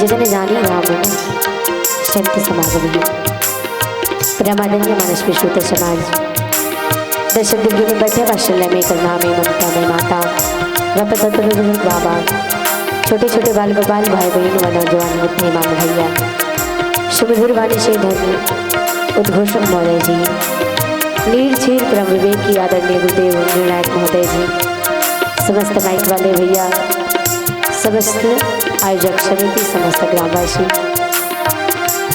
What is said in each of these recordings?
जजन जानी राम शांति समागम परमादन्य मानस विश्रुत समाज दर्शक दिव्यों में बैठे वात्सल्य में करुणा में ममता में माता बुजुर्ग बाबा छोटे छोटे बाल गोपाल भाई बहन व नौजवान मुद्दे मान भैया सुमधुर वाणी से धर्म उद्घोषक महोदय जी नीर छीर परम विवेक की आदरणीय गुरुदेव निर्णायक महोदय जी समस्त माइक वाले भैया समस्त आयोजक समिति समस्त ग्रामवासी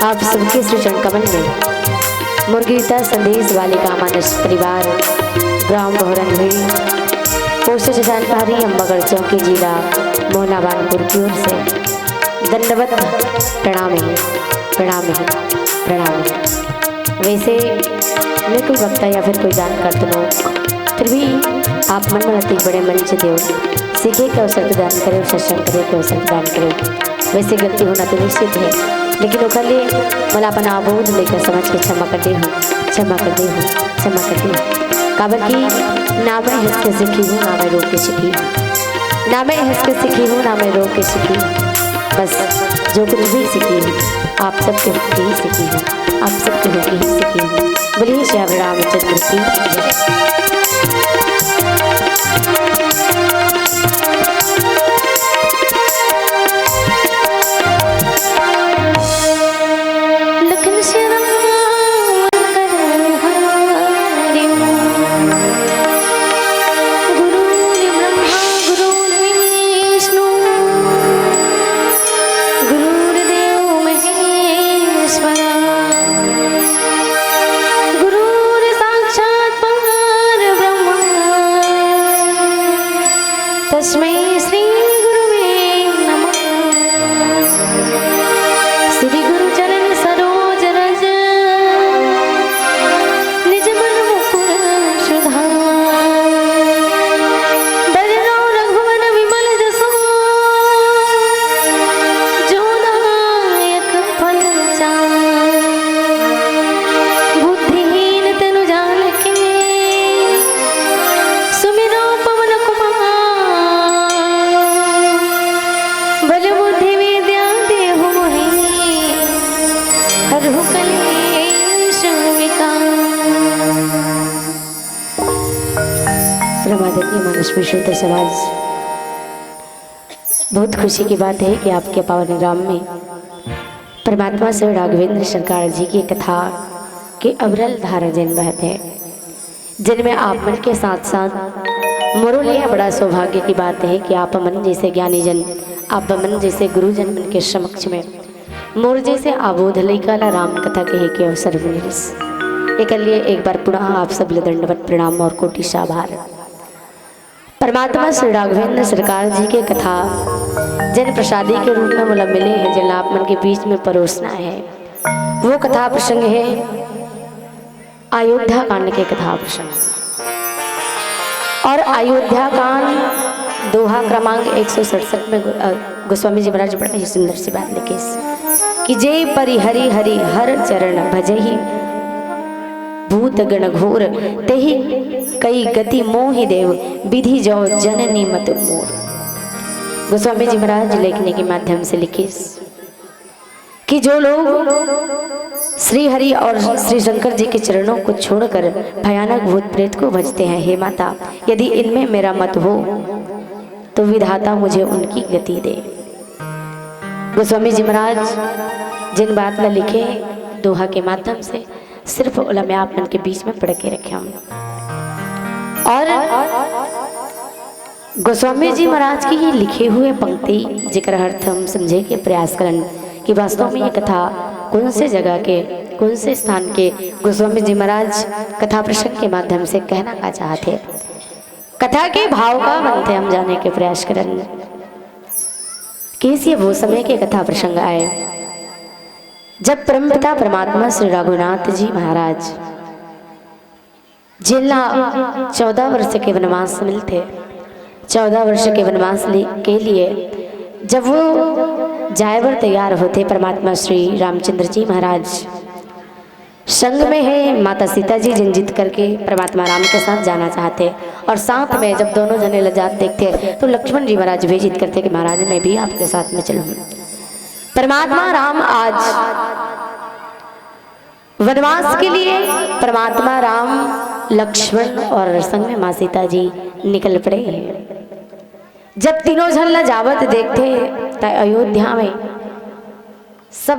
आप सबके सृजन कमल में मुर्गीता संदेश बालिका मानस परिवार ग्राम मोहरन भेड़ी पोस्ट जानकारी अम्बागढ़ चौकी जिला मोहनाबानपुर की ओर से दंडवत प्रणाम है प्रणाम है प्रणाम है। वैसे मैं कोई वक्ता या फिर कोई जानकार तो न फिर भी आप मन मनती बड़े मंच दो सीखे के अवसर प्रदान करें सत्संग करे के अवसर प्रदान करें। वैसे गलती होना तो निश्चित है लेकिन ओकरे मला अपन आबोध लेकर समझ के क्षमा कर दे हूँ क्षमा कर दे हूँ क्षमा कर दे काबर की ना मैं हंस के सीखी हूँ ना मैं रो के सीखी हूँ ना मैं हंस के सीखी हूँ ना मैं रो के सीखी बस जो कुछ भी सीखी हूँ आप सबके होके ही सीखी हूँ आप सबके होके ही सीखी हूँ। बोलिए श्री रामचंद्र की विश्रुत समाज। बहुत खुशी की बात है कि आपके पावन ग्राम में परमात्मा से राघवेंद्र सरकार जी की कथा के अविरल धारा जन बहते हैं जिनमें आप मन के साथ साथ मोरो लिए बड़ा सौभाग्य की बात है कि आप मन जैसे ज्ञानी जन आप मन जैसे गुरुजन मन के समक्ष में मोर जैसे आबोध लैकाला राम कथा कहे के अवसर मिले एक लिए एक बार पुनः आप सब दंडवत प्रणाम और कोटि सा आभार। परमात्मा श्री राघवेंद्र सरकार जी के कथा जन प्रसादी के रूप में मुला मिले हैं जिन आप मन के बीच में परोसना है वो कथा प्रसंग है अयोध्या कांड के कथा प्रसंग और अयोध्या कांड दोहा क्रमांक 167 में गोस्वामी जी महाराज बड़ा ही सुंदर सी बात लिखे कि जय परिहरि हरि हर चरण भजहि भूत गण घोर तेहि कई गति मोहि देव विधि जो जननी मत मोर। गोस्वामी जी महाराज लिखने के माध्यम से लिखे कि जो लोग श्री हरि और श्री शंकर जी के चरणों को छोड़कर भयानक भूत प्रेत को भजते हैं, हे माता यदि इनमें मेरा मत हो तो विधाता मुझे उनकी गति दे। गोस्वामी जी महाराज जिन बात में लिखे दोहा के माध्यम से सिर्फ उलमे आप मन के बीच में पढ़ के रखे हम और गोस्वामी जी महाराज की ये लिखे हुए पंक्ति जिक्र अर्थ हम समझे के प्रयास करन कि वास्तव में ये कथा कौन से जगह के कौन से स्थान के गोस्वामी जी महाराज कथा प्रसंग के माध्यम से कहना का चाहते कथा के भाव का बनते हम जाने के प्रयास करन कैसे वो समय के कथा प्रसंग आए जब परमपिता परमात्मा श्री रघुनाथ जी महाराज जिला 14 वर्ष के वनवास मिलते 14 वर्ष के वनवास के लिए जब वो जायवर तैयार होते परमात्मा श्री रामचंद्र जी महाराज संग में है माता सीता जी जिन करके परमात्मा राम के साथ जाना चाहते और साथ में जब दोनों जने लजात देखते तो लक्ष्मण जी महाराज भी जिद करते कि महाराज मैं भी आपके साथ में चलूँ। परमात्मा राम आज वनवास के लिए परमात्मा राम लक्ष्मण और संग में मां सीता जी निकल पड़े हैं। जब तीनों जन जावत देखते तो अयोध्या में सब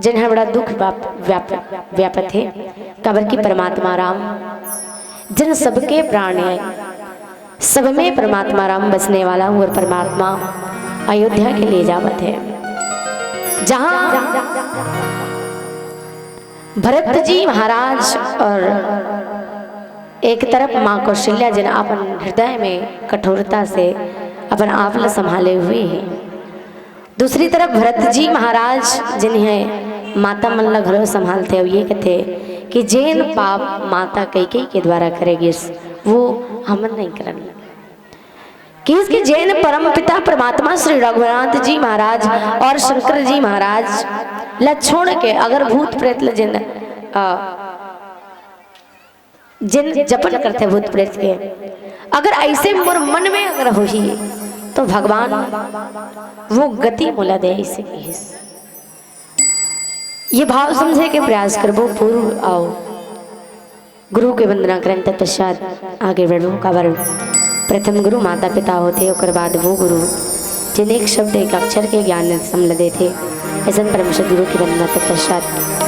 जिन्हें बड़ा दुख व्यापत है कबर की परमात्मा राम जिन सबके प्राण है, सब में परमात्मा राम बसने वाला हूँ और परमात्मा अयोध्या के लिए जावत है, जहां भरत जी महाराज और एक तरफ माँ कौशल्या जिन अपन हृदय में कठोरता से अपन आप ल संभाले हुए हैं, दूसरी तरफ भरत जी महाराज जिन्हें माता मन ला घरों संभालते हो, ये कहते कि जैन पाप माता कैकेयी के द्वारा करेगी वो हम नहीं करेंगे। कि इसके जैन परम पिता परमात्मा श्री रघुनाथ जी महाराज और शंकर जी महाराज ला छोड़ के अगर भूत प्रेत जिन जपन करते भूत प्रेत के, अगर ऐसे मोर मन में अगर हो ही तो भगवान वो गति मोला दे। इसे ये भाव समझे के प्रयास करबो, पूर्व आओ गुरु के वंदना करें तत्पश्चात आगे बढ़ो। काबर प्रथम गुरु माता पिता होते, और बाद वो गुरु जिन एक शब्द एक अक्षर के ज्ञान समल देते, ऐसा परम गुरु की वंदना तत्पश्चात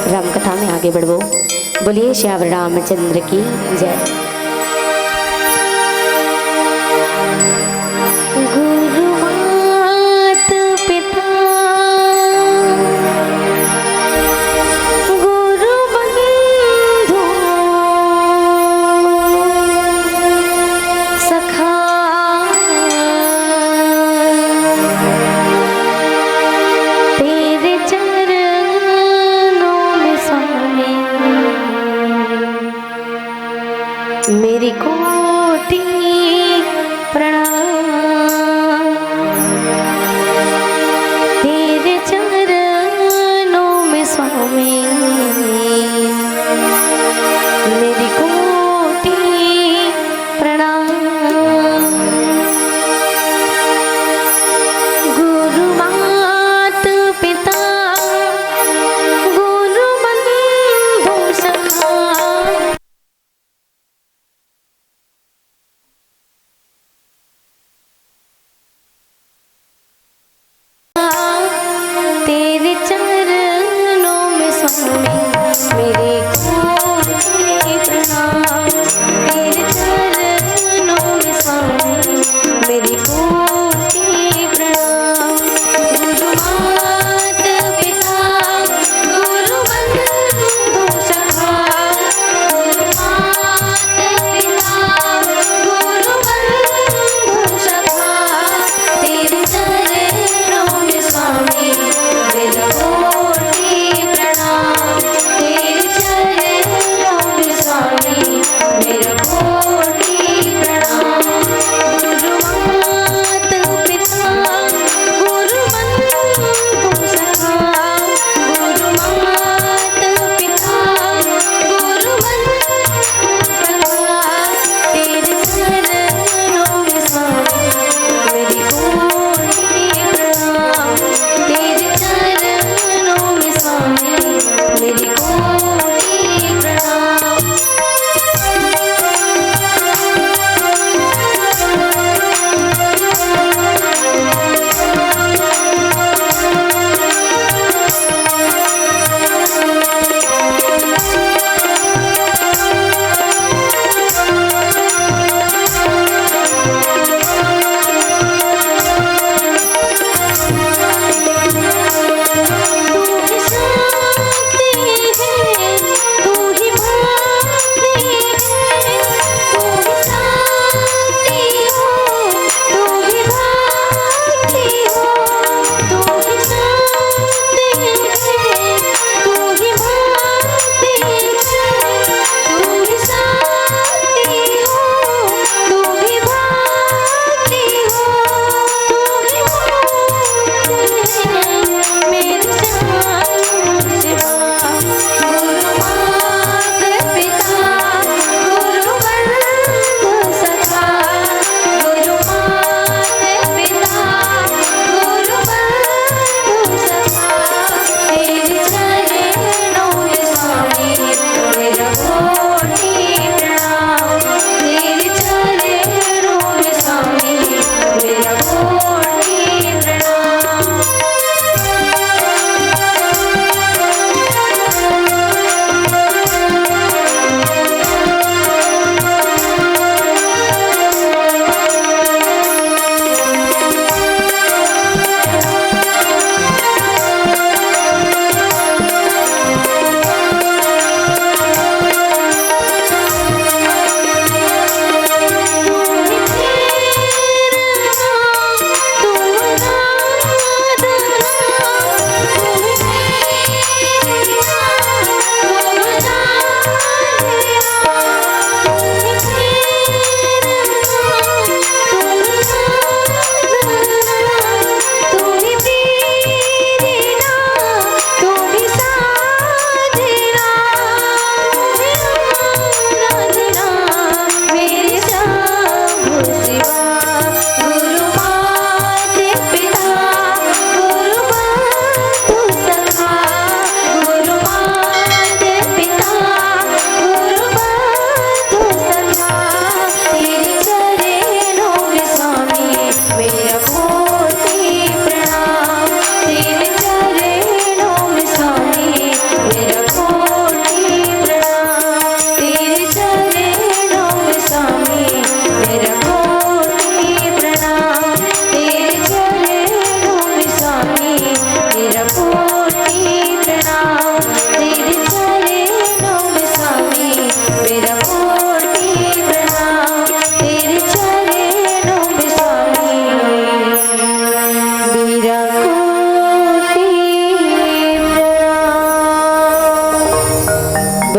राम कथा में आगे बढ़ो। बोलिए श्याम रामचंद्र की जय।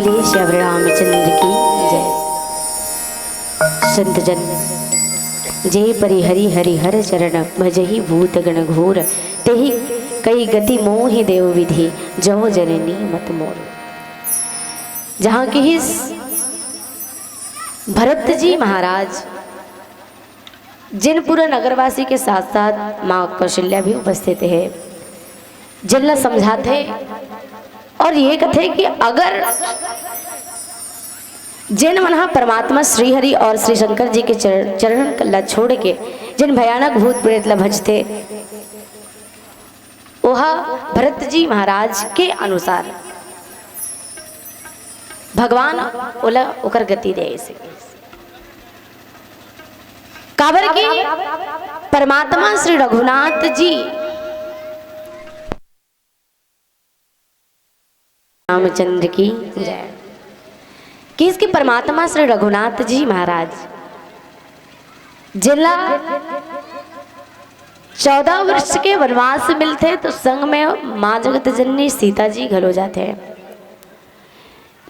बोलिए श्री रामचंद्र की जय। संत जन जय परिहरि हरिहर चरण भजहि भूत गण घोर तेहि कई गति मोहि देव विधि जो जननी मत मोर। जहाँ की ही भरत जी महाराज जिन पूरा नगरवासी के साथ साथ माँ कौशल्या भी उपस्थित है, जिनला समझाते और ये कथे कि अगर जिन मना परमात्मा श्री हरि और श्री शंकर जी के चरण ला छोड़ के जिन भयानक भूत प्रेत ला भजते, वह भरत जी महाराज के अनुसार भगवान ओला ओकर गति दे से काबर की परमात्मा श्री रघुनाथ जी रामचंद्र की जय। कि इसके परमात्मा श्री रघुनाथ जी महाराज जिला 14 वर्ष के वनवास मिलते तो संग में माँ जगत जननी सीता जी घलो जाते हैं,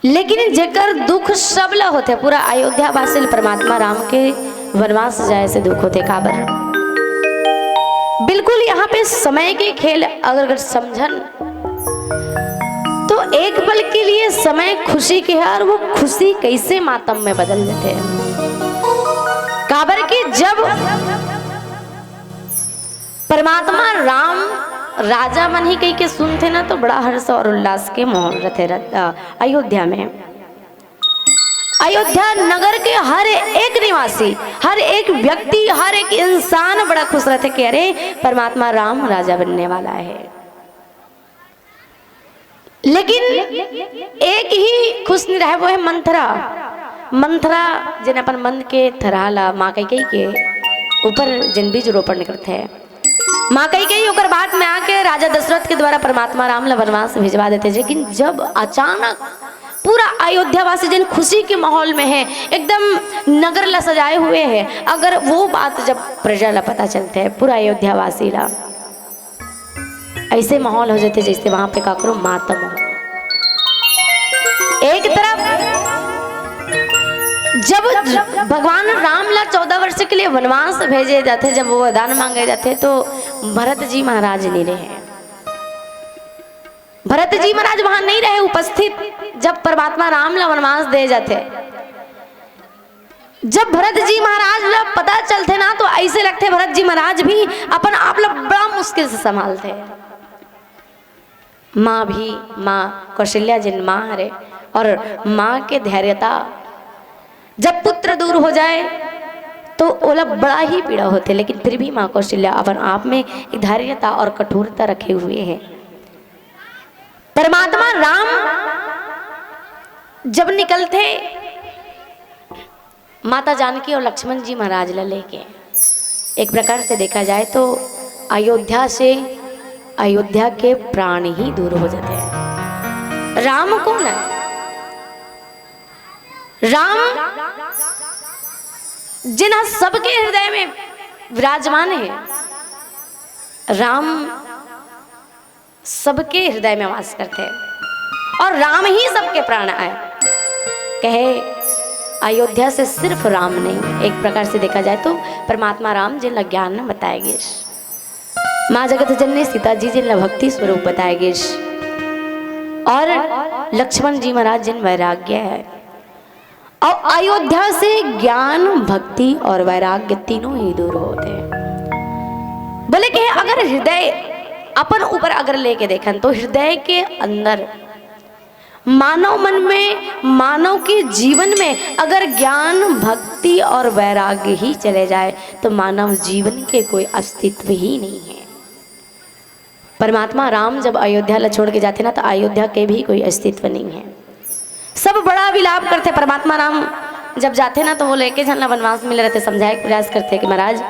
लेकिन जेकर दुख सबला होते पूरा अयोध्या वासिल परमात्मा राम के वनवास जाए से दुख होते काबर। बिल्कुल यहाँ पे समय के खेल अगर समझन तो एक पल के लिए समय खुशी के है और वो खुशी कैसे मातम में बदल जाते हैं। काबर की जब परमात्मा राम राजा मन ही कही के सुनते ना तो बड़ा हर्ष और उल्लास के माहौल रहते अयोध्या में। अयोध्या नगर के हर एक निवासी, हर एक व्यक्ति, हर एक इंसान बड़ा खुश रहते कि अरे परमात्मा राम राजा बनने वाला है। लेकिन एक ही खुश नहीं रहे, वो है मंथरा। मंथरा जिन अपन मन के थराला माँ कही के ऊपर जिन बीज रोपण करते हैं, माँ कही ओकर बात में आके राजा दशरथ के द्वारा परमात्मा राम ला वनवास भिजवा देते। लेकिन जब अचानक पूरा अयोध्या वासी जिन खुशी के माहौल में है, एकदम नगर ला सजाए हुए हैं, अगर वो बात जब प्रजा ला पता चलते है पूरा अयोध्या वासी ला ऐसे माहौल हो जाते जैसे वहां पे का करो मातम हो। एक तरफ जब भगवान राम ला 14 वर्ष के लिए वनवास भेजे जाते, जब वो वरदान मांगे जाते तो भरत जी महाराज नहीं रहे। भरत जी महाराज वहां नहीं रहे उपस्थित जब परमात्मा राम ला वनवास दे जाते। जब भरत जी महाराज ला पता चलते ना तो ऐसे लगते भरत जी महाराज भी अपन आप ला बड़ा मुश्किल से संभालते। माँ भी, माँ कौशल्या जिन माँ हरे और माँ के धैर्यता, जब पुत्र दूर हो जाए तो ओला बड़ा ही पीड़ा होते, लेकिन फिर भी माँ कौशल्या अपन आप में धैर्यता और कठोरता रखे हुए हैं। परमात्मा राम जब निकलते माता जानकी और लक्ष्मण जी महाराज ला लेके, एक प्रकार से देखा जाए तो अयोध्या से अयोध्या के प्राण ही दूर हो जाते हैं। राम कौन है? राम जिन्हें सबके हृदय में विराजमान है। राम सबके हृदय में वास करते हैं और राम ही सबके प्राण आए। कहे अयोध्या से सिर्फ राम नहीं, एक प्रकार से देखा जाए तो परमात्मा राम जिन ज्ञान में बताएंगे, माँ जगत जननी सीता जी जिन भक्ति स्वरूप बताएंगे, और लक्ष्मण जी महाराज जिन वैराग्य है। और अयोध्या से ज्ञान, भक्ति और वैराग्य तीनों ही दूर होते हैं। बोले कि अगर हृदय अपन ऊपर अगर लेके देखन तो हृदय के अंदर मानव मन में, मानव के जीवन में अगर ज्ञान, भक्ति और वैराग्य ही चले जाए तो मानव जीवन के कोई अस्तित्व ही नहीं है। परमात्मा राम जब अयोध्या ला छोड़ के जाते ना तो अयोध्या के भी कोई अस्तित्व नहीं है। सब बड़ा विलाप करते। परमात्मा राम जब जाते ना तो वो लेके जाना वनवास मिले रहते, समझाए प्रयास करते कि महाराज,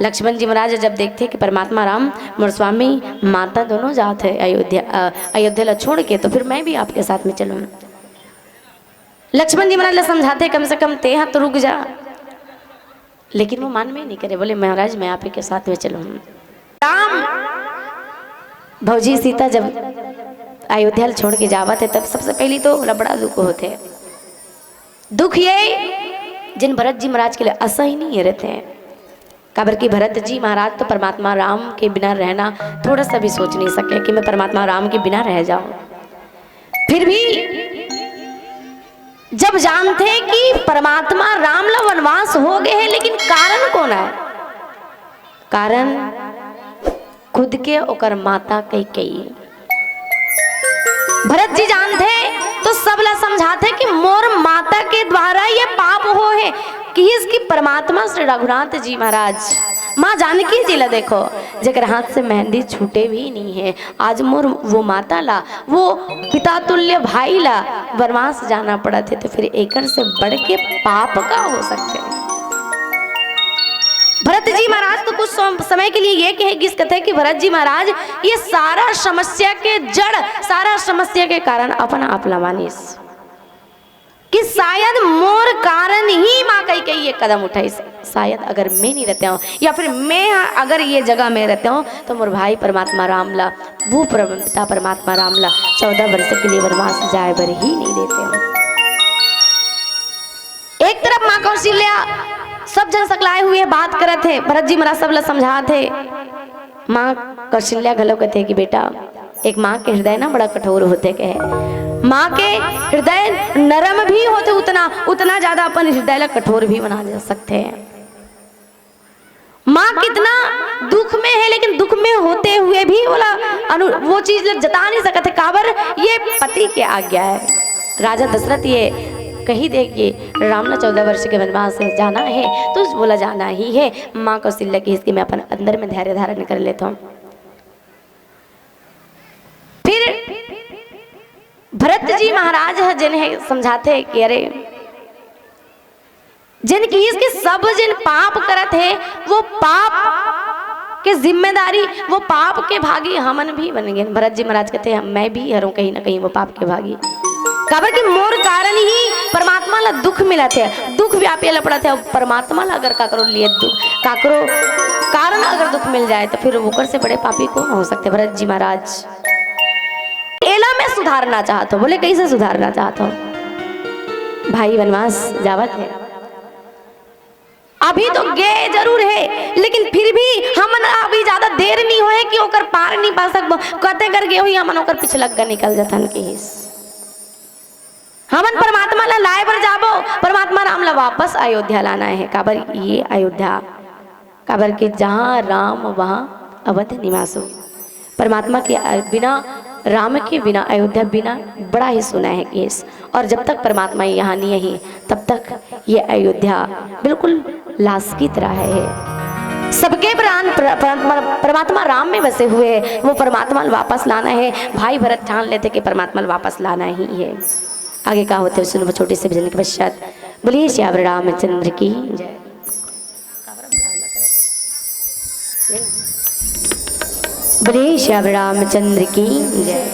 लक्ष्मण जी महाराज जब देखते कि परमात्मा राम मोर स्वामी माता दोनों जाते अयोध्या ला छोड़ के, तो फिर मैं भी आपके साथ में चलूँ। लक्ष्मण जी महाराज ला समझाते कम से कम ते तो रुक जा, लेकिन वो मान में नहीं करे। बोले महाराज मैं आप ही के साथ में चलूँ। राम भौजी सीता जब अयोध्या छोड़ के जावत है तब सबसे पहली तो बड़ा दुख होते। दुख ये जिन भरत जी महाराज के लिए असह्य नहीं रहते हैं। काबर की भरत जी महाराज तो परमात्मा राम के बिना रहना थोड़ा सा भी सोच नहीं सके कि मैं परमात्मा राम के बिना रह जाऊं। फिर भी जब जानते कि परमात्मा राम ला वनवास हो गए हैं, लेकिन कारण कौन है? कारण खुद के ओकर माता कैकेयी। भरत जी जानते तो सबला समझाते कि मोर माता के द्वारा ये पाप हो है कि इसकी परमात्मा श्री रघुनाथ जी महाराज माँ जानकी जी ला देखो जगह हाथ से मेहंदी छूटे भी नहीं है। आज मोर वो माता ला वो पिता तुल्य भाई ला वनवास जाना पड़ा थे, तो फिर एकर से बढ़ के पाप का हो सकते हैं। भरत जी महाराज तो कुछ समय के लिए ये कहे किस कथे कि भरत जी महाराज ये सारा समस्या के जड़, सारा समस्या के कारण अपना आप लवानिस कि शायद मोर कारण ही माँ कही ये कदम उठाई। शायद अगर मैं नहीं रहता हूँ या फिर मैं अगर ये जगह में रहता हूँ तो मोर भाई परमात्मा रामला वो पिता परमात्मा रामला 14 वर्ष के लिए वनवास जाए बर ही नहीं देते हूँ। एक तरफ माँ कौशल्या सब जन सकलाए हुए बात करे थे, भरत जी महाराज सब समझा थे। माँ कौशल्या घलो कहते कि बेटा एक माँ के हृदय ना बड़ा कठोर होते कहे। माँ के हृदय नरम भी होते उतना ज्यादा अपन हृदय ला कठोर भी बना जा सकते हैं। माँ कितना दुख में है लेकिन दुख में होते हुए भी वो चीज जता नहीं सकते। काबर ये पति के आज्ञा है। राजा दशरथ ये कही दे कि राम ने 14 वर्ष के वनवास से जाना है तो बोला जाना ही है। माँ कौशल्या की इसकी मैं अपन अंदर में धैर्य धारण कर लेता हूँ। फिर भरत जी महाराज जिन्हें समझाते कि अरे जिनकी इसके सब जिन पाप करत है वो पाप के जिम्मेदारी वो पाप के भागी हमन भी बन गए। भरत जी महाराज कहते हैं मैं भी हरूँ कहीं ना कहीं वो पाप के भागी। काबर कि मोर कारण ही परमात्मा ला दुख मिला थे, दुख व्यापी ला पड़ा थे। परमात्मा ला अगर काकरो लिए काकरो कारण अगर दुख मिल जाए तो फिर ऊपर से बड़े पापी कौन हो सकते। भरत जी महाराज एला मैं सुधारना चाहता हूँ। बोले कैसे सुधारना चाहता हूँ? भाई वनवास जावत है, अभी तो गे जरूर है लेकिन फिर भी हमन अभी ज्यादा देर नहीं होए कि ओकर पार नहीं पा सकबो। कहते कर गए हुई हमन ओकर पिछलग्गा निकल जाथन के हिस। हमन परमात्मा ला लाए बर जाबो, परमात्मा राम ला वापस अयोध्या लाना है। काबर ये अयोध्या काबर के जहाँ राम वहाँ अवध निवासो। परमात्मा के बिना राम के बिना अयोध्या बिना बड़ा ही सुना है केस। और जब तक परमात्मा यहाँ नहीं है तब तक ये अयोध्या बिल्कुल लाश की तरह है। सबके प्राण परमात्मा राम में बसे हुए हैं, वो परमात्मा वापस लाना है। भाई भरत ठान लेते कि परमात्मा वापस लाना ही है। आगे क्या होते हैं सुनो छोटे से भजन के पश्चात। बोलिए श्याम रामचंद्र की जय। बोलिए श्याम रामचंद्र की जय।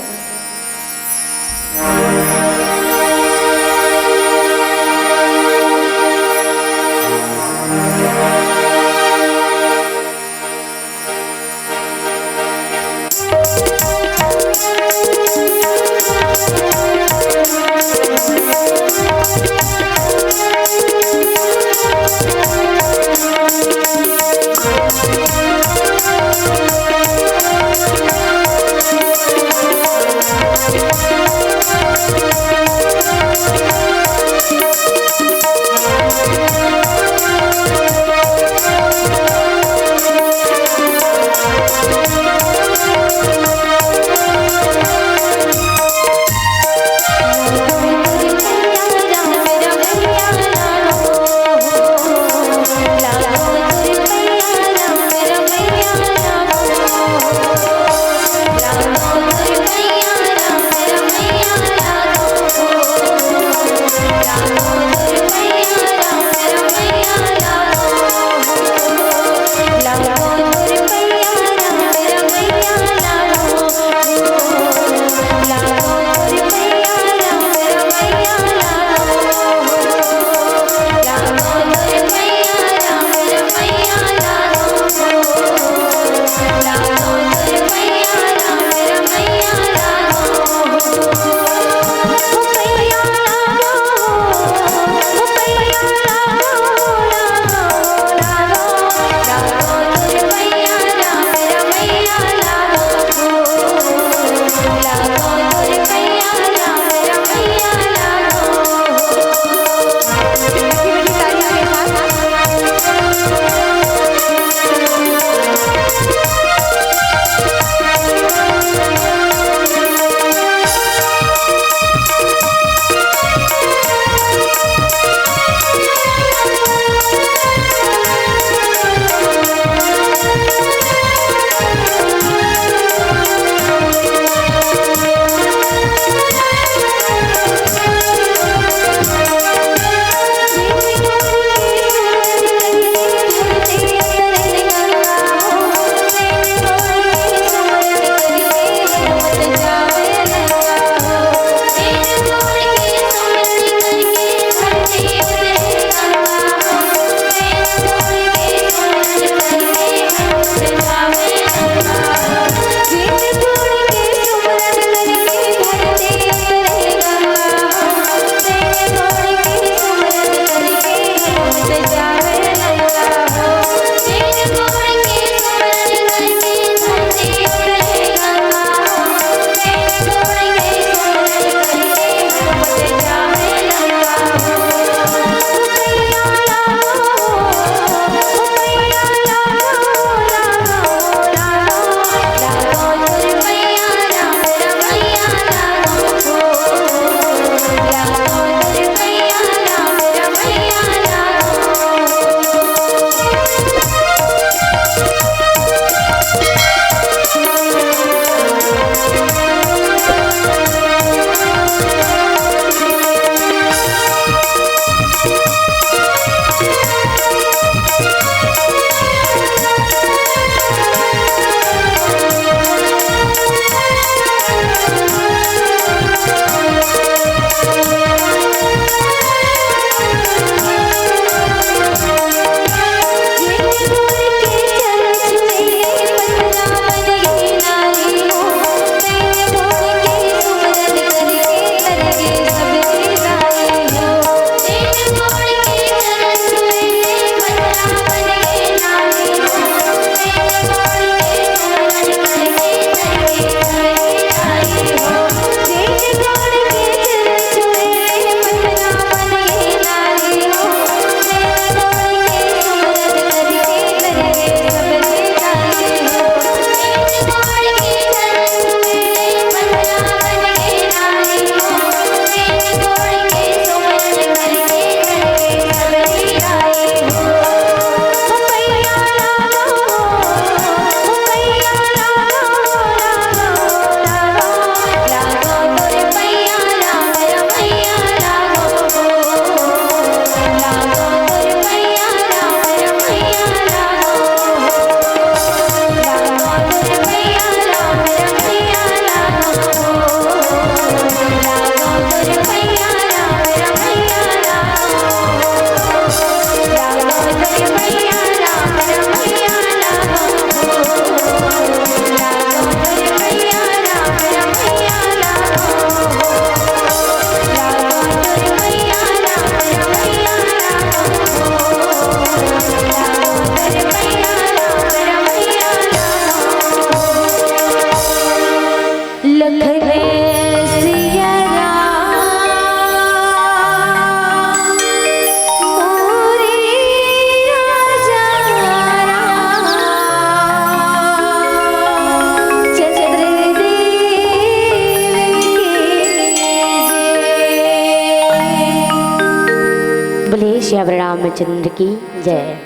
बोलिए श्याम रामचंद्र की जय।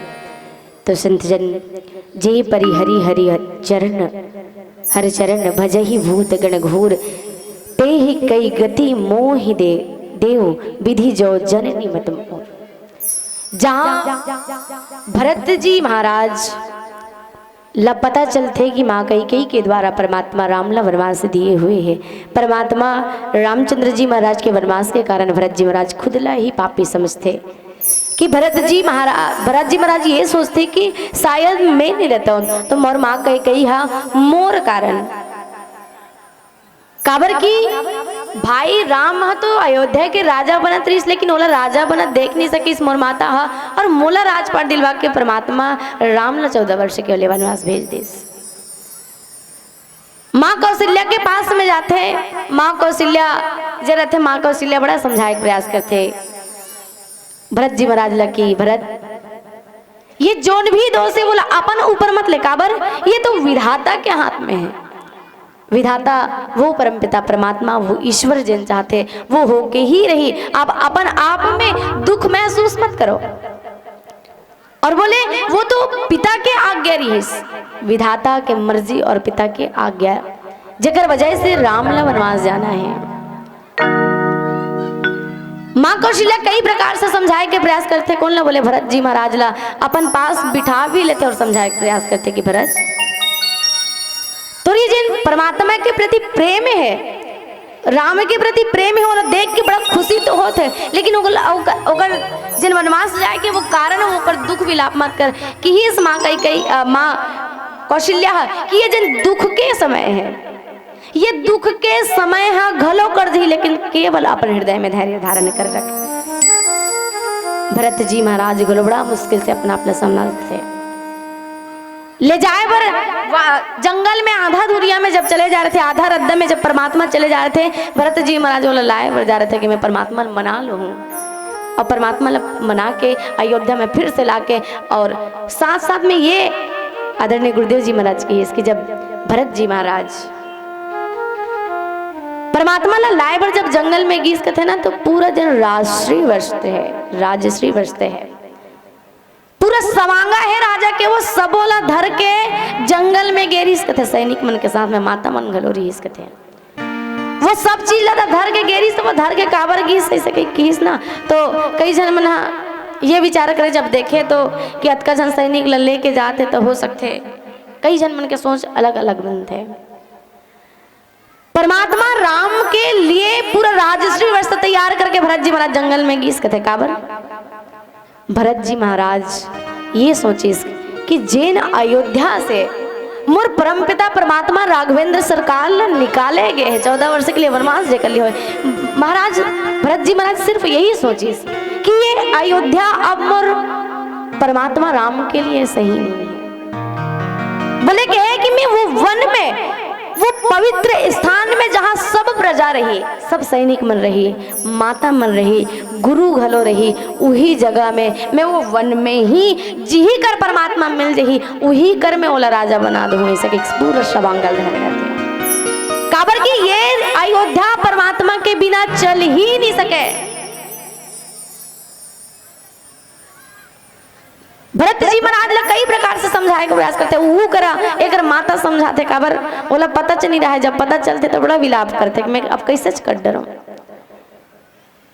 तो संत जन जय परि हरि हरि चरण हर चरण भजहि भूत गण घोर ते ही कई गति मोहि दे देव विधि जो जननी मत मोर। जहाँ भरत जी महाराज ला पता चलते कि माँ कैकेयी के द्वारा परमात्मा राम ला वनवास दिए हुए हैं। परमात्मा रामचंद्र जी महाराज के वनवास के कारण भरत जी महाराज खुद ला ही पापी समझते कि भरत जी महाराज ये सोचते कि शायद मैं नहीं रहता हूँ तो मोर माँ कैकेयी हा मोर कारण काबर की भाई राम हा तो अयोध्या के राजा बनत रहीस, लेकिन ओला राजा बनत देख नहीं सकीस मोर माता हा, और मोला राजपाट दिलवा के परमात्मा राम ला 14 वर्ष के लिए वनवास भेज दिस। माँ कौशल्या के पास में जाते, माँ कौशल्या जे रहते, माँ कौशल्या बड़ा समझाए प्रयास करते भरत जी महाराज ला की भरत ये जोन भी दोष है बोला अपन ऊपर मत ले, काबर ये तो विधाता के हाथ में है। विधाता वो परमपिता परमात्मा वो ईश्वर जिन चाहते वो होके ही रही। आप अपन आप में दुख महसूस मत करो। और बोले वो तो पिता के आज्ञा रही, विधाता के मर्जी और पिता के आज्ञा जगर वजह से राम ला वनवास जाना है। माँ कौशल्या कई प्रकार से समझाए के प्रयास करते, कौन ना बोले भरत जी महाराज ला अपन पास बिठा भी लेते और समझाए के प्रयास करते कि भरत तो ये जिन परमात्मा के प्रति प्रेम है, राम के प्रति प्रेम है, और देख के बड़ा खुशी तो होत है, लेकिन ओकर जिन वनवास जाए के वो कारण ओकर दुख विलाप मत कर कि ही इस माँ कैकेयी माँ कौशल्या कि ये जिन दुख के समय है, ये दुख के समय है घलो कर दी, लेकिन केवल अपन हृदय में धैर्य धारण कर रख। भरत जी महाराज को बड़ा मुश्किल से अपना संभालते ले जाए पर जंगल में आधा दूरिया में जब चले जा रहे थे, आधा रद्दा में जब परमात्मा चले जा रहे थे, भरत जी महाराज बोला लाए पर जा रहे थे कि मैं परमात्मा मना लूँ, और परमात्मा मना के अयोध्या में फिर से लाके, और साथ साथ में ये आदरणीय गुरुदेव जी महाराज की इसकी जब भरत जी महाराज परमात्मा ला लाए पर जब जंगल में गीस थे ना, तो पूरा दिन राजश्री बरसते है, राजश्री बरसते है, पूरा सवांगा है राजा के, वो सबोला धर के जंगल में गेरीस कथे सैनिक मन के साथ में माता मन घलोरी इस कथे वो सब चीज लदा धर के गेरीस, तो वो धर के काबर गीस ऐसे कहीं कीस ना, तो कई जन मन ये विचार करे जब देखे तो कि अतका जन सैनिक लेके जाते तो हो सकते, कई जन मन के सोच अलग अलग बनते। परमात्मा राम के लिए पूरा राजश्री वर्ष तैयार करके भरत जी महाराज जंगल में गीस कथे काबर भरत जी महाराज ये सोचिस कि जैन अयोध्या से मोर परमपिता परमात्मा राघवेंद्र सरकार निकाले गए हैं 14 वर्ष के लिए वनवास जेकर लिए हुए महाराज भरत जी महाराज सिर्फ यही सोचिस कि ये अयोध्या अब मोर परमात्मा राम के लिए सही नहीं है। बोले कहे कि मैं वो वन में वो पवित्र स्थान में जहाँ सब प्रजा रही, सब सैनिक मन रही, माता मन रही, गुरु घलो रही, उही जगह में मैं वो वन में ही जिही कर परमात्मा मिल जही उही कर मैं ओला राजा बना दूँ, ऐसे पूरा शवांगल धर रहते काबर की ये अयोध्या परमात्मा के बिना चल ही नहीं सके। भरत जी महाराज ला कई प्रकार से समझाए का प्रयास करते, वो करा एक माता समझाते काबर बोला पता चल नहीं रहा है, जब पता चलते तो बड़ा विलाप करते कि मैं अब कैसे कर डरूं,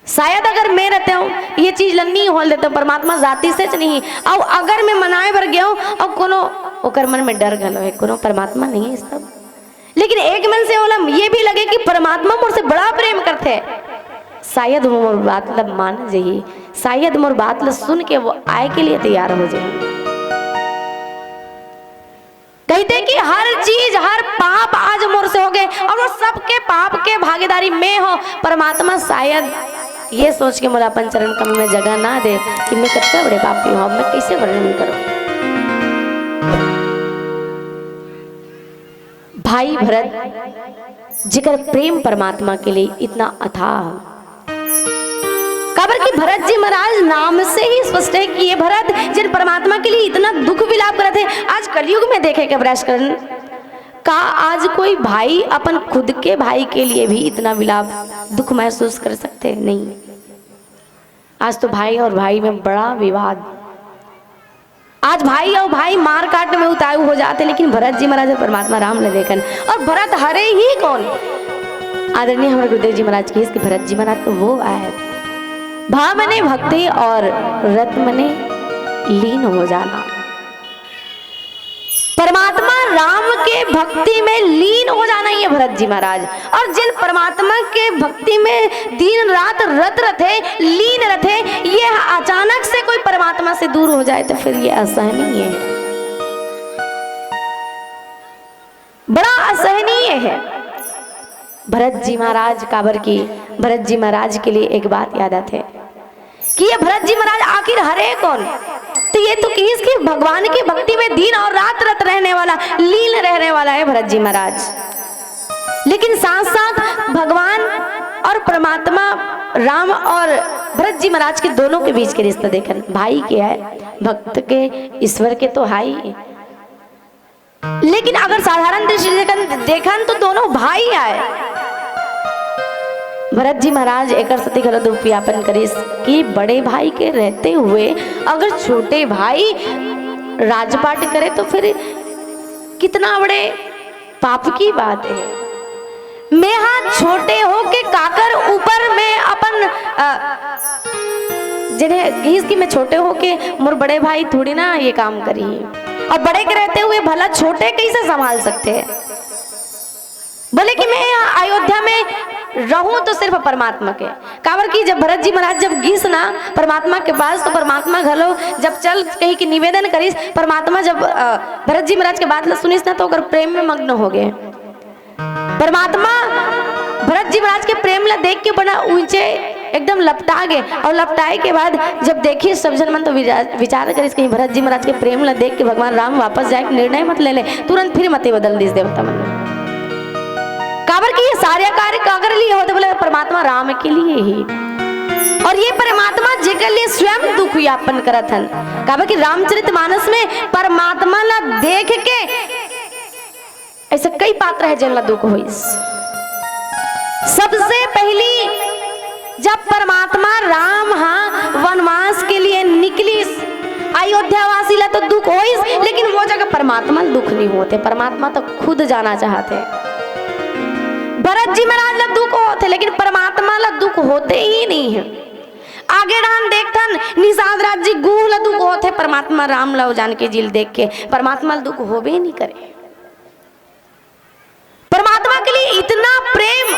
शायद अगर मैं रहते हूँ ये चीज लन्नी होल देते परमात्मा जाति से नहीं, अब अगर मैं मनाए बर गया हूँ अब कोनो ओकर मन में डर गलो है, कोनो परमात्मा नहीं है सब, लेकिन एक मन से बोला ये भी लगे कि परमात्मा मुझसे बड़ा प्रेम करते, शायद मोर बात लब मान जाइए, शायद मोर बात लब सुन के वो आए के लिए तैयार हो जाए। कहते कि हर चीज हर पाप आज मोर से हो गए और वो सबके पाप के भागीदारी में हो, परमात्मा शायद ये सोच के मोला अपन चरण कमल में जगह ना दे कि मैं कितना बड़े पापी हूँ, अब मैं कैसे वर्णन करूं। भाई भरत जिकर प्रेम परमात्मा के लिए इतना अथाह, काबर की भरत जी महाराज नाम से ही स्पष्ट है कि ये भरत जिन परमात्मा के लिए इतना दुख विलाप कर रहे थे, आज कलयुग में देखे के प्रयास करन का आज कोई भाई अपन खुद के भाई के लिए भी इतना विलाप दुख महसूस कर सकते नहीं। आज तो भाई और भाई में बड़ा विवाद, आज भाई और भाई मार काट में उतारू हो जाते, लेकिन भरत जी महाराज परमात्मा राम ने देखन, और भरत हरे ही कौन, आदरणीय हमारे गुरुदेव जी महाराज की इसके भरत जी महाराज तो वो आए भाव मने भक्ति और रत मने लीन हो जाना, परमात्मा राम के भक्ति में लीन हो जाना ही है भरत जी महाराज। और जिन परमात्मा के भक्ति में दिन रात रत रथे, लीन रथे, ये अचानक से कोई परमात्मा से दूर हो जाए तो फिर ये असहनीय है, बड़ा असहनीय है। भरत जी महाराज काबर की भरत जी महाराज के लिए एक बात याद आती है कि ये भरत जी महाराज आखिर हरे कौन, तो ये तो किसकी भगवान की भक्ति में दिन और रात रत रहने वाला, लीन रहने वाला है भरत जी महाराज। लेकिन साथ साथ भगवान और परमात्मा राम और भरत जी महाराज के दोनों के बीच के रिश्ता देखन, भाई के है, भक्त के ईश्वर के तो है ही, लेकिन अगर साधारण दृष्टि से देखन तो दोनों भाई आए। भरत जी महाराज एक सती गलत उपयापन करिस कि बड़े भाई के रहते हुए अगर छोटे भाई राजपाट करे तो फिर कितना बड़े पाप की बात है। मैं हाथ छोटे हो के काकर ऊपर में अपन जिन्हें घीस की मैं छोटे हो के मोर बड़े भाई थोड़ी ना ये काम करी, और बड़े के रहते हुए भला छोटे कैसे संभाल सकते हैं। बोले कि मैं यहाँ अयोध्या में रहूं तो सिर्फ परमात्मा के काबर की जब भरत जी महाराज जब घिस ना परमात्मा के पास, तो परमात्मा घलो जब चल कहीं की निवेदन करिस, परमात्मा जब भरत जी महाराज के बात सुनिस ना तो अगर प्रेम में मग्न हो गए। परमात्मा भरत जी महाराज के प्रेम ला देख के बड़ा ऊंचे एकदम लपटा गए, और लपटाए के बाद जब देखिए सब जन मन तो विचार करिस कहीं भरत जी महाराज के प्रेम ला देख के भगवान राम वापस जाए निर्णय मत ले ले, तुरंत फिर मते बदल दिस देवता मन में काबर की ये सारे कार्य कागर लिए होते, बोले परमात्मा राम के लिए ही, और ये परमात्मा जेकर लिए स्वयं दुख यापन करत हन। काबर की रामचरितमानस में परमात्मा ला देख के ऐसे कई पात्र है जिनला दुख हुई। सबसे पहली जब परमात्मा राम वनवास के लिए निकली अयोध्या वासी ला तो दुख हुई, लेकिन वो जगह परमात्मा दुख नहीं होते, परमात्मा तो खुद जाना चाहते। भरत जी महाराज ला दुख होते लेकिन परमात्मा ला दुख होते ही नहीं है। आगे डान देखतन निषाद राज जी गुह ला दुख होते, परमात्मा राम ला जान के जिल देख के परमात्मा ला दुख होबे नहीं करे। परमात्मा के लिए इतना प्रेम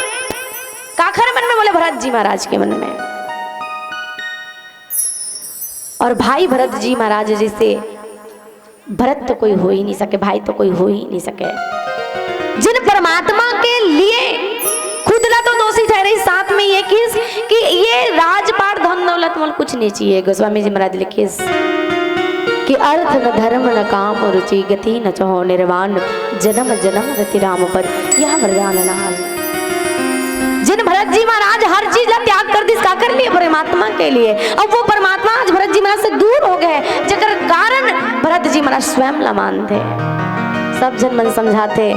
काखर मन में, बोले भरत जी महाराज के मन में। और भाई भरत जी महाराज जैसे भरत तो कोई हो ही नहीं सके, भाई तो कोई हो ही नहीं सके। जिन परमात्मा के लिए खुद ला तो दोषी ठहरे, साथ में ये किस कि ये राजपाट धन दौलत मोल कुछ नहीं चाहिए। गोस्वामी जी महाराज लिखे कि अर्थ न धर्म न काम रुचि गति न चहो निर्वाण, जन्म जन्म रति राम पर यह वरदान नाम। जिन भरत जी महाराज हर चीज ला त्याग कर दी, का कर लिए परमात्मा के लिए, अब वो परमात्मा आज भरत जी महाराज से दूर हो गए, जेकर कारण भरत जी महाराज स्वयं ला मानते। सब जन मन समझाते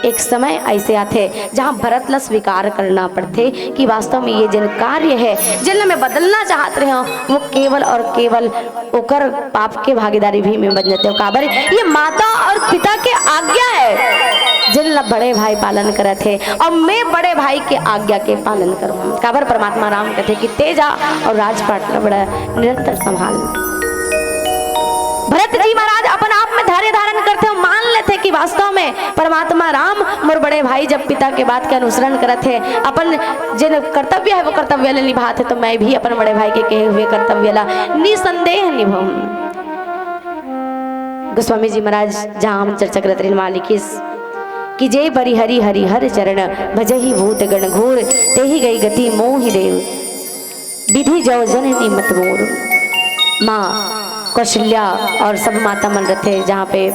एक समय ऐसे आते जहाँ भरत ला स्वीकार करना पड़ते कि वास्तव में ये जिन कार्य है जिन में बदलना चाहते रहे वो केवल और केवल ओकर पाप के भागीदारी भी में बन जाते हो। काबर ये माता और पिता के आज्ञा है जिन ला बड़े भाई पालन करे थे, और मैं बड़े भाई के आज्ञा के पालन करूँ। काबर परमात्मा राम कहते कि तेजा और राजपाट ला बड़ा निरंतर संभाल। भरत जी महाराज अपन आप में धैर्य धारण करते हो, मान लेते कि वास्तव में परमात्मा राम मोर बड़े भाई जब पिता के बात के अनुसरण करते हैं, अपन जिन कर्तव्य है वो कर्तव्य ला निभाते, तो मैं भी अपन बड़े भाई के कहे हुए कर्तव्य ला निसंदेह निभाऊं। गोस्वामी जी महाराज जहाँ हम चर्चा करते रहे मालिकिस कि जय बरी हरि हरि हर चरण भजहि भूत गण घोर, ते ही गई गति मोहि देव विधि जौ जननी मत मोर। माँ कौशल्या और सब माता मन रथे जहाँ पे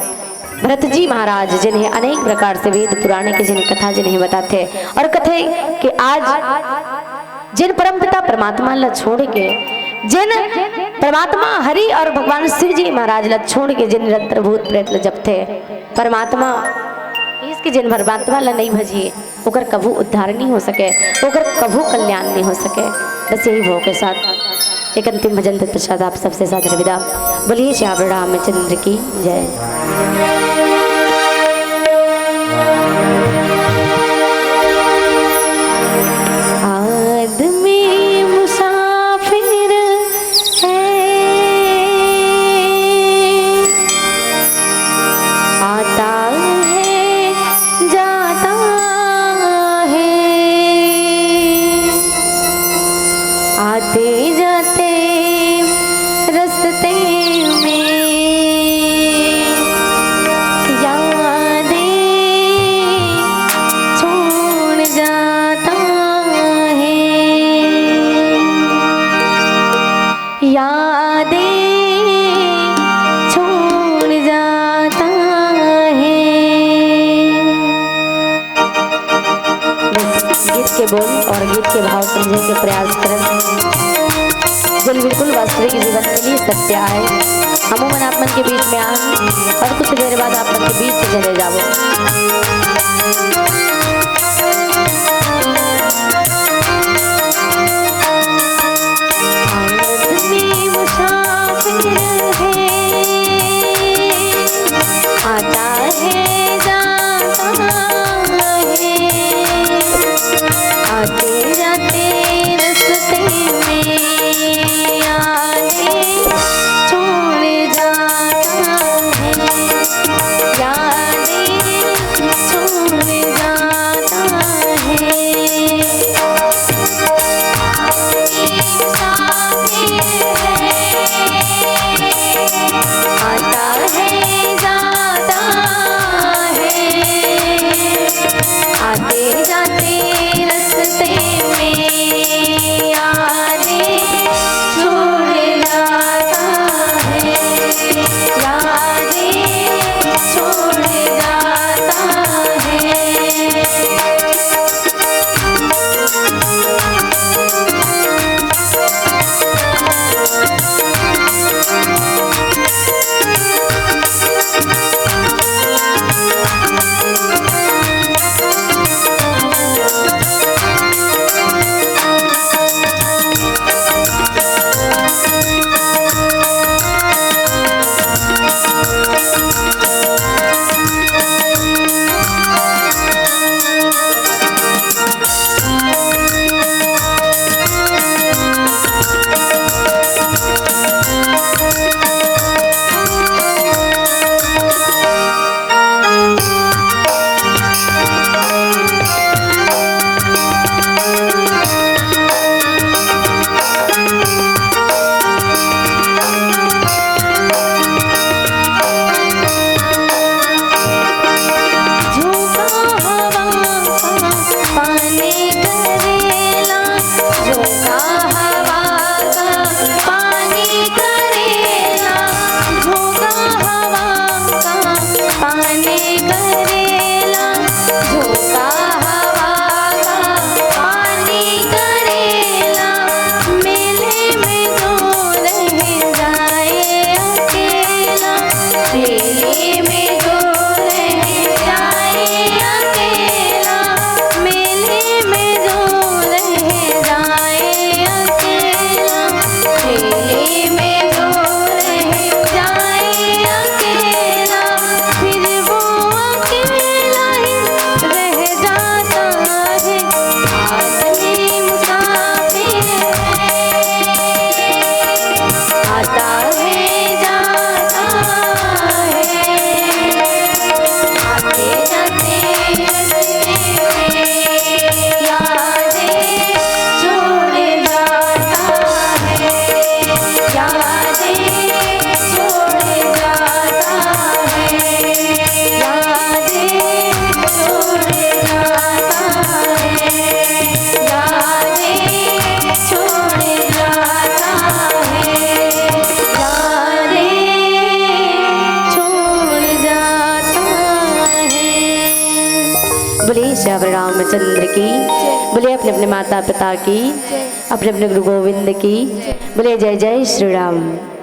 भरत जी महाराज जिन्हें अनेक प्रकार से वेद पुराने के जिन कथा जिन्हें बताते, और कथे कि आज जिन परमपिता परमात्मा ला छोड़ के जिन परमात्मा हरि और भगवान शिव जी महाराज ला छोड़ के जिन निरंतर भूत प्रेत ला जपते, परमात्मा इसके जिन परमात्मा ला नहीं भजिए ओकर कभू उद्धार नहीं हो सके, ओकर कभू कल्याण नहीं हो सके। बस यही भाव के साथ एक अंतिम भजन तत्पश्चात आप सबसे साथ विदा। बोलिए श्याम रामचंद्र की जय। आते जाते रास्ते में यादें छोड़ जाता है, यादें छोड़ जाता है। गीत के बोल और गीत के भाव समझने के प्रयास करें जल बिल्कुल वास्तविक जीवन के लिए सत्य आए। अमूमन आप मन के बीच में आए और कुछ देर बाद आप मन के बीच से चले जाओ। आता है जाता है, आते जाते रास्ते में श्याम रामचंद्र की बोले, अपने अपने माता पिता की, अपने अपने गुरु गोविंद की बोले, जय जय श्री राम।